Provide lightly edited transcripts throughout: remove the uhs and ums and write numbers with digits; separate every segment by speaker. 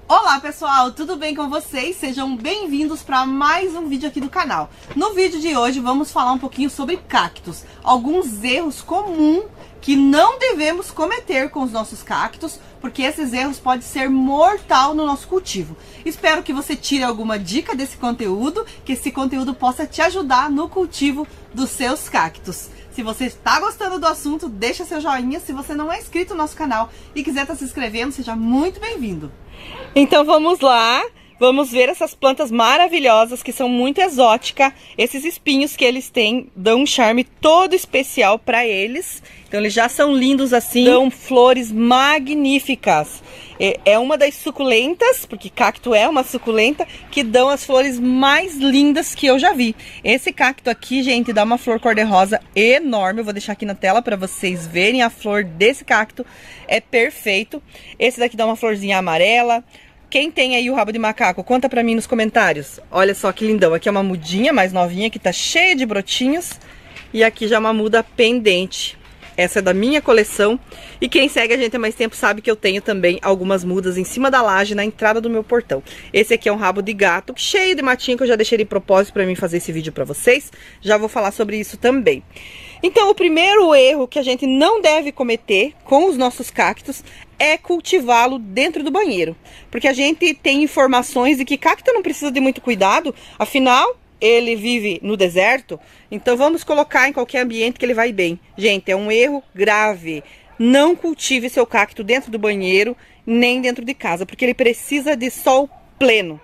Speaker 1: Olá pessoal, tudo bem com vocês? Sejam bem-vindos para mais um vídeo aqui do canal. No vídeo de hoje vamos falar um pouquinho sobre cactos, alguns erros comuns que não devemos cometer com os nossos cactos, porque esses erros podem ser mortal no nosso cultivo. Espero que você tire alguma dica desse conteúdo, que esse conteúdo possa te ajudar no cultivo dos seus cactos. Se você está gostando do assunto, deixa seu joinha. Se você não é inscrito no nosso canal e quiser estar se inscrevendo, seja muito bem-vindo.
Speaker 2: Então vamos lá, vamos ver essas plantas maravilhosas que são muito exóticas. Esses espinhos que eles têm dão um charme todo especial para eles. Então eles já são lindos assim, dão flores magníficas. É uma das suculentas, porque cacto é uma suculenta, que dão as flores mais lindas que eu já vi. Esse cacto aqui, gente, dá uma flor cor-de-rosa enorme. Eu vou deixar aqui na tela para vocês verem a flor desse cacto. É perfeito. Esse daqui dá uma florzinha amarela. Quem tem aí o rabo de macaco, conta pra mim nos comentários. Olha só que lindão. Aqui é uma mudinha mais novinha, que tá cheia de brotinhos. E aqui já é uma muda pendente. Essa é da minha coleção. E quem segue a gente há mais tempo sabe que eu tenho também algumas mudas em cima da laje, na entrada do meu portão. Esse aqui é um rabo de gato, cheio de matinho, que eu já deixei de propósito pra mim fazer esse vídeo pra vocês. Já vou falar sobre isso também. Então, o primeiro erro que a gente não deve cometer com os nossos cactos é cultivá-lo dentro do banheiro. Porque a gente tem informações de que cacto não precisa de muito cuidado, afinal, ele vive no deserto, então vamos colocar em qualquer ambiente que ele vai bem. Gente, é um erro grave. Não cultive seu cacto dentro do banheiro, nem dentro de casa, porque ele precisa de sol pleno.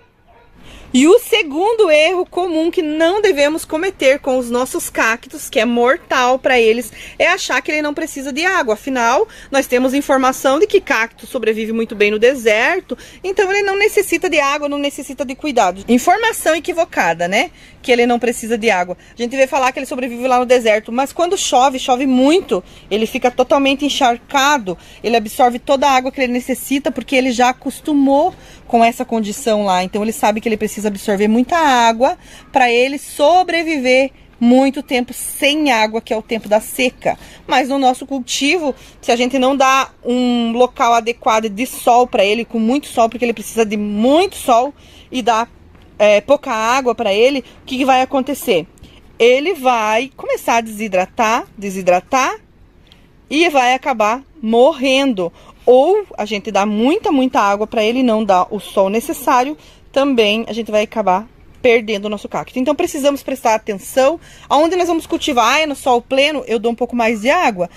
Speaker 2: E o segundo erro comum que não devemos cometer com os nossos cactos, que é mortal para eles, é achar que ele não precisa de água. Afinal, nós temos informação de que cacto sobrevive muito bem no deserto, então ele não necessita de água, não necessita de cuidado. Informação equivocada, né? Que ele não precisa de água. A gente vê falar que ele sobrevive lá no deserto, mas quando chove, chove muito, ele fica totalmente encharcado, ele absorve toda a água que ele necessita, porque ele já acostumou com essa condição lá. Então ele sabe que ele precisa absorver muita água para ele sobreviver muito tempo sem água, que é o tempo da seca. Mas no nosso cultivo, se a gente não dá um local adequado de sol para ele, com muito sol, porque ele precisa de muito sol, e dá pouca água para ele, o que vai acontecer? Ele vai começar a desidratar e vai acabar morrendo. Ou a gente dá muita água para ele, não dá o sol necessário, também a gente vai acabar perdendo o nosso cacto. Então precisamos prestar atenção aonde nós vamos cultivar. No sol pleno eu dou um pouco mais de água.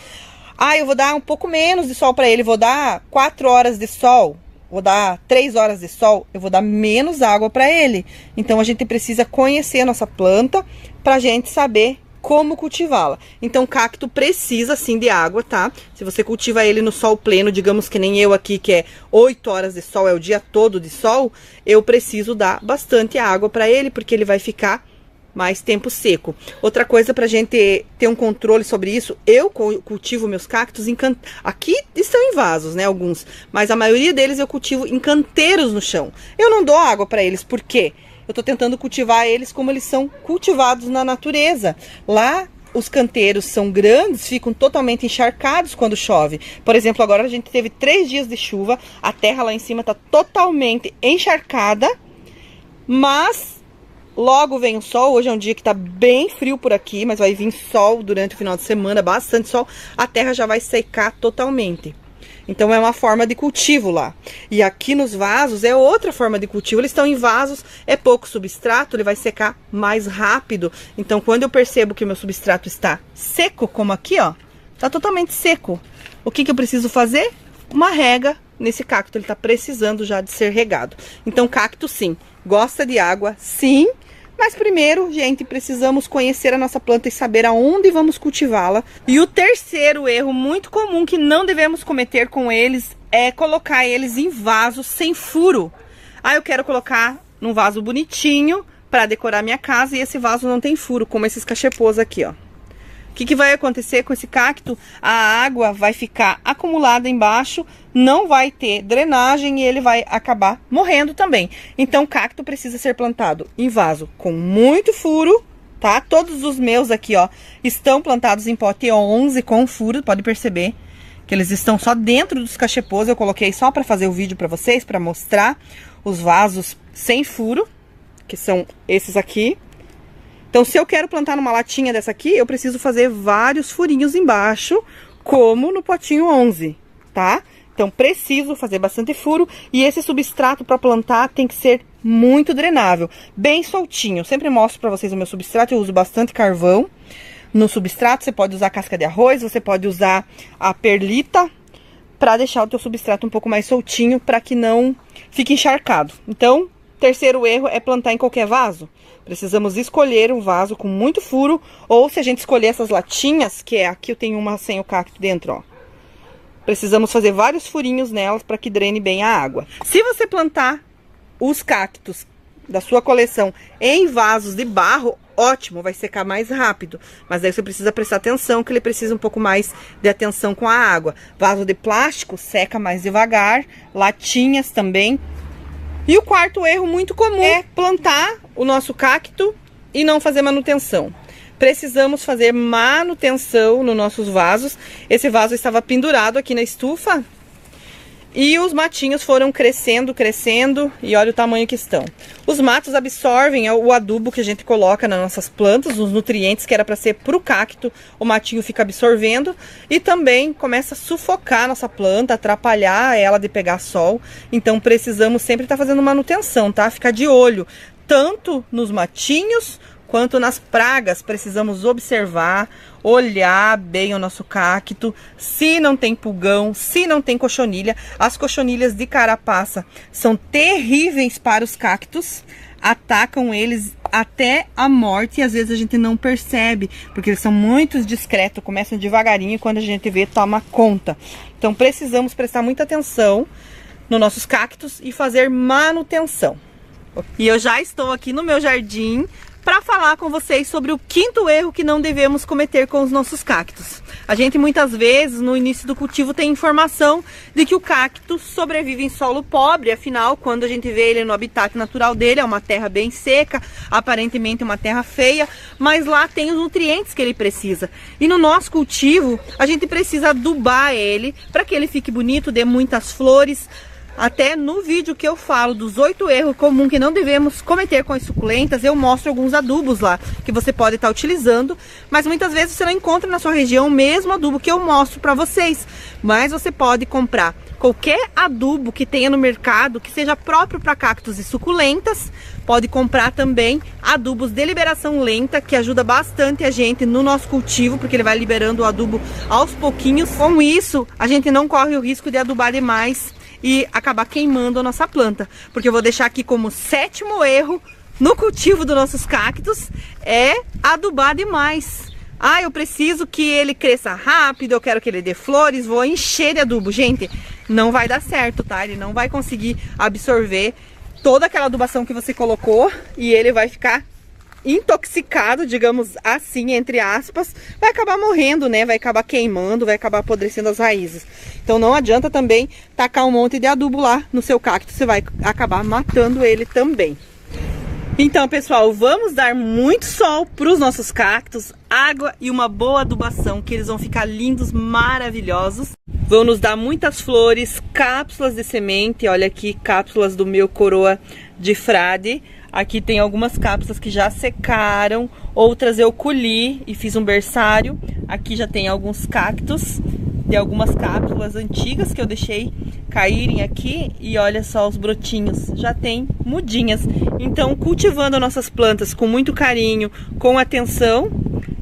Speaker 2: Eu vou dar um pouco menos de sol para ele, vou dar 4 horas de sol, vou dar 3 horas de sol, eu vou dar menos água para ele. Então a gente precisa conhecer a nossa planta pra gente saber como cultivá-la. Então, cacto precisa sim de água, tá? Se você cultiva ele no sol pleno, digamos que nem eu aqui, que é 8 horas de sol, é o dia todo de sol, eu preciso dar bastante água para ele, porque ele vai ficar mais tempo seco. Outra coisa pra gente ter um controle sobre isso, eu cultivo meus cactos aqui estão em vasos, né, alguns, mas a maioria deles eu cultivo em canteiros no chão. Eu não dou água para eles, por quê? Eu tô tentando cultivar eles como eles são cultivados na natureza. Lá, os canteiros são grandes, ficam totalmente encharcados quando chove. Por exemplo, agora a gente teve 3 dias de chuva, a terra lá em cima tá totalmente encharcada, mas logo vem o sol. Hoje é um dia que tá bem frio por aqui, mas vai vir sol durante o final de semana, bastante sol, a terra já vai secar totalmente. Então é uma forma de cultivo lá. E aqui nos vasos é outra forma de cultivo. Eles estão em vasos, é pouco substrato, ele vai secar mais rápido. Então quando eu percebo que o meu substrato está seco, como aqui, ó, tá totalmente seco, o que eu preciso fazer? Uma rega nesse cacto, ele tá precisando já de ser regado. Então cacto sim, gosta de água sim, mas primeiro, gente, precisamos conhecer a nossa planta e saber aonde vamos cultivá-la. E o terceiro erro muito comum que não devemos cometer com eles é colocar eles em vasos sem furo. Eu quero colocar num vaso bonitinho para decorar minha casa e esse vaso não tem furo, como esses cachepôs aqui, ó. O que vai acontecer com esse cacto? A água vai ficar acumulada embaixo, não vai ter drenagem e ele vai acabar morrendo também. Então, o cacto precisa ser plantado em vaso com muito furo, tá? Todos os meus aqui, ó, estão plantados em pote 11 com furo, pode perceber. que eles estão só dentro dos cachepôs. Eu coloquei só para fazer o vídeo para vocês, para mostrar os vasos sem furo, que são esses aqui. Então, se eu quero plantar numa latinha dessa aqui, eu preciso fazer vários furinhos embaixo, como no potinho 11, tá? Então, preciso fazer bastante furo, e esse substrato para plantar tem que ser muito drenável, bem soltinho. Eu sempre mostro para vocês o meu substrato, eu uso bastante carvão no substrato. Você pode usar casca de arroz, você pode usar a perlita, para deixar o teu substrato um pouco mais soltinho, para que não fique encharcado. Então, terceiro erro é plantar em qualquer vaso. Precisamos escolher um vaso com muito furo, ou se a gente escolher essas latinhas, que é aqui, eu tenho uma sem o cacto dentro, ó. Precisamos fazer vários furinhos nelas para que drene bem a água. Se você plantar os cactos da sua coleção em vasos de barro, ótimo, vai secar mais rápido. Mas aí você precisa prestar atenção, que ele precisa um pouco mais de atenção com a água. Vaso de plástico seca mais devagar, latinhas também. E o quarto erro muito comum é plantar o nosso cacto e não fazer manutenção. Precisamos fazer manutenção nos nossos vasos. Esse vaso estava pendurado aqui na estufa e os matinhos foram crescendo, crescendo, e olha o tamanho que estão. Os matos absorvem o adubo que a gente coloca nas nossas plantas, os nutrientes que era para ser para o cacto, o matinho fica absorvendo e também começa a sufocar a nossa planta, atrapalhar ela de pegar sol. Então precisamos sempre estar fazendo manutenção, tá? Ficar de olho, tanto nos matinhos quanto nas pragas. Precisamos observar, olhar bem o nosso cacto, se não tem pulgão, se não tem cochonilha. As cochonilhas de carapaça são terríveis para os cactos, atacam eles até a morte, e às vezes a gente não percebe, porque eles são muito discretos, começam devagarinho e quando a gente vê, toma conta. Então precisamos prestar muita atenção nos nossos cactos e fazer manutenção. E eu já estou aqui no meu jardim para falar com vocês sobre o quinto erro que não devemos cometer com os nossos cactos. A gente muitas vezes no início do cultivo tem informação de que o cacto sobrevive em solo pobre, afinal quando a gente vê ele no habitat natural dele, é uma terra bem seca, aparentemente uma terra feia, mas lá tem os nutrientes que ele precisa. E no nosso cultivo a gente precisa adubar ele para que ele fique bonito, dê muitas flores. Até no vídeo que eu falo dos 8 erros comuns que não devemos cometer com as suculentas, eu mostro alguns adubos lá que você pode estar utilizando, mas muitas vezes você não encontra na sua região o mesmo adubo que eu mostro para vocês. Mas você pode comprar qualquer adubo que tenha no mercado que seja próprio para cactos e suculentas. Pode comprar também adubos de liberação lenta, que ajuda bastante a gente no nosso cultivo, porque ele vai liberando o adubo aos pouquinhos. Com isso, a gente não corre o risco de adubar demais e acabar queimando a nossa planta. Porque eu vou deixar aqui como 7º erro no cultivo dos nossos cactos, é adubar demais. Ah, eu preciso que ele cresça rápido, eu quero que ele dê flores, vou encher de adubo. Gente, não vai dar certo, tá? Ele não vai conseguir absorver toda aquela adubação que você colocou e ele vai ficar intoxicado, digamos assim, entre aspas, vai acabar morrendo, né? Vai acabar queimando, vai acabar apodrecendo as raízes. Então não adianta também tacar um monte de adubo lá no seu cacto, você vai acabar matando ele também. Então, pessoal, vamos dar muito sol para os nossos cactos, água e uma boa adubação, que eles vão ficar lindos, maravilhosos. Vão nos dar muitas flores, cápsulas de semente. Olha aqui, cápsulas do meu coroa de frade. Aqui tem algumas cápsulas que já secaram, outras eu colhi e fiz um berçário. Aqui já tem alguns cactos de algumas cápsulas antigas que eu deixei caírem aqui e olha só os brotinhos, já tem mudinhas. Então, cultivando nossas plantas com muito carinho, com atenção,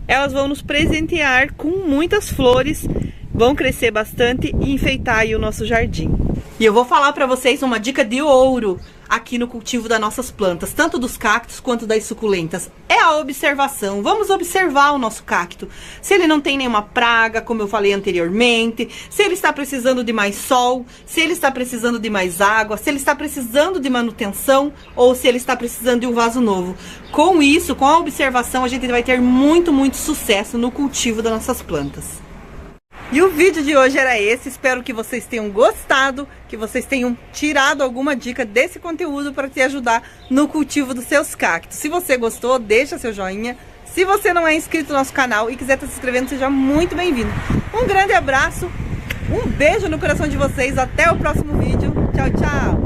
Speaker 2: elas vão nos presentear com muitas flores, vão crescer bastante e enfeitar aí o nosso jardim. E eu vou falar para vocês uma dica de ouro aqui no cultivo das nossas plantas, tanto dos cactos quanto das suculentas. É a observação. Vamos observar o nosso cacto. Se ele não tem nenhuma praga, como eu falei anteriormente, se ele está precisando de mais sol, se ele está precisando de mais água, se ele está precisando de manutenção ou se ele está precisando de um vaso novo. Com isso, com a observação, a gente vai ter muito sucesso no cultivo das nossas plantas. E o vídeo de hoje era esse, espero que vocês tenham gostado, que vocês tenham tirado alguma dica desse conteúdo para te ajudar no cultivo dos seus cactos. Se você gostou, deixa seu joinha. Se você não é inscrito no nosso canal e quiser estar se inscrevendo, seja muito bem-vindo. Um grande abraço
Speaker 1: Um beijo no coração de vocês. Até o próximo vídeo. Tchau, tchau.